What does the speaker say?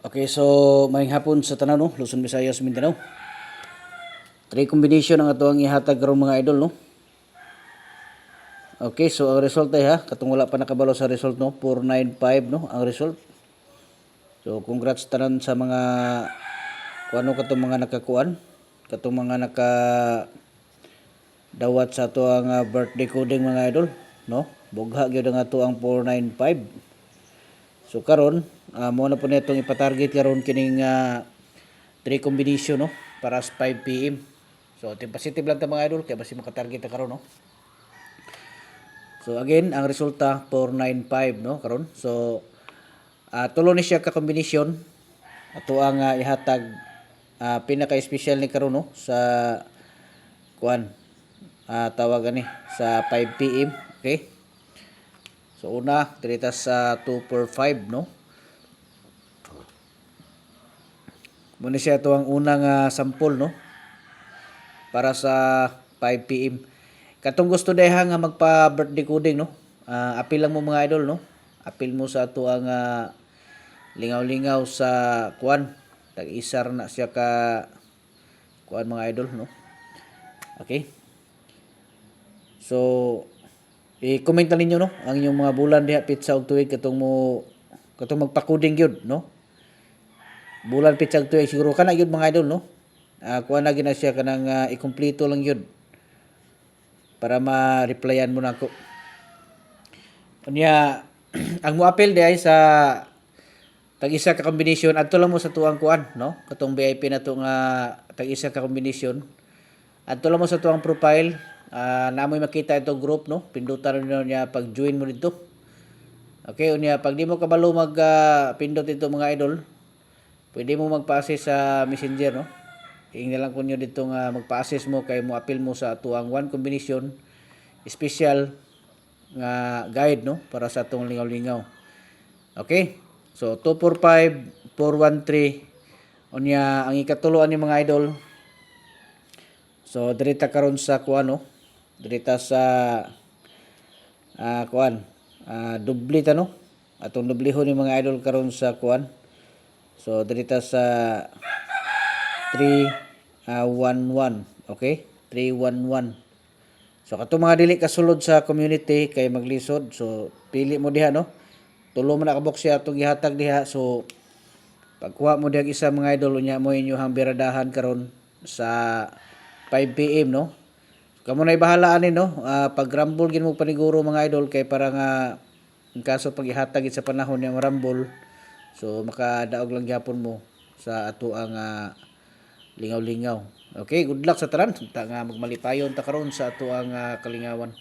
Okay, so maayong hapon sa tanan no, Luzon, Visayas, Mindanao. Three combination ang ato ang ihatag karon mga idol no. Okay, so ang result ay ha, katong wala pa nakabalo sa result no, 495 no ang result. So congrats tanan sa mga kuano katong mga nakakuan, katong mga naka dawat sa ato ang birthday coding mga idol no. Bugha gyud ang ato ang 495. So karon mo na po nitong ipatarget karon kining 3 combination no para sa 5 PM. So team positive lang ta mga idol kay basi makatarget ta karon no. So again ang resulta 495 no karon. So tulo ni siya ka combination ato ang ihatag pinaka-special ni karon no sa kuan tawag ani sa 5 PM. Okay? So una dirita sa 245 no. Muna siya ito ang unang sample no para sa 5 PM. Katong gusto deha nga magpa birthday coding no. Apil lang mo mga idol no. Apil mo sa ato ang lingaw-lingaw sa kuan. Tag-isar na siya ka kuan mga idol no. Okay? So i-comment na ninyo no ang inyong mga bulan diha pitsa og tuig katong magpa-coding gyud no. Bulan pitsa og tuig siguro kana gyud mga idol no. Kuha na gina siya kanang ikumpleto lang yun para ma-replyan mo nako. Unya ang moapil di ay sa tag-isa ka combination adto lang mo sa tuang kuan no katong VIP na to nga tag-isa ka combination adto lang mo sa tuang profile namoy makita itong group no pindutan niya pag join mo dito. Okay, unya pag di mo kabalo mag pindot ito mga idol pwede mo magpa-access sa Messenger no. Ingna lang kunyo dito nga magpa-access mo kay mo apil mo sa tuang one combination special nga guide no para sa atong lingaw-lingaw. Okay? So 245 413 unya ang ikatuloan ni mga idol. So dirita karon sa kuan no. Dirita sa kuan dubli ta no. Atong dublihon ni mga idol karon sa kuan. So dirita sa 311 okay 311. So kato mga dili kasulod sa community kay maglisod so pili mo diha no tulo man nakabok siya atong gihatag diha. So pagkuha mo diha isa mga idol unya mo inyong biradahan karon sa 5 PM no. Kamo na bahala ani no pag rumble gid mo paniguro mga idol kay para nga in kaso pag ihatag sa panahon yang rumble so makadaog lang gyapon mo sa ato ang lingaw-lingaw. Okay, good luck sa tanan. Ta nga magmalipayon ta karon sa ato ang kalingawan.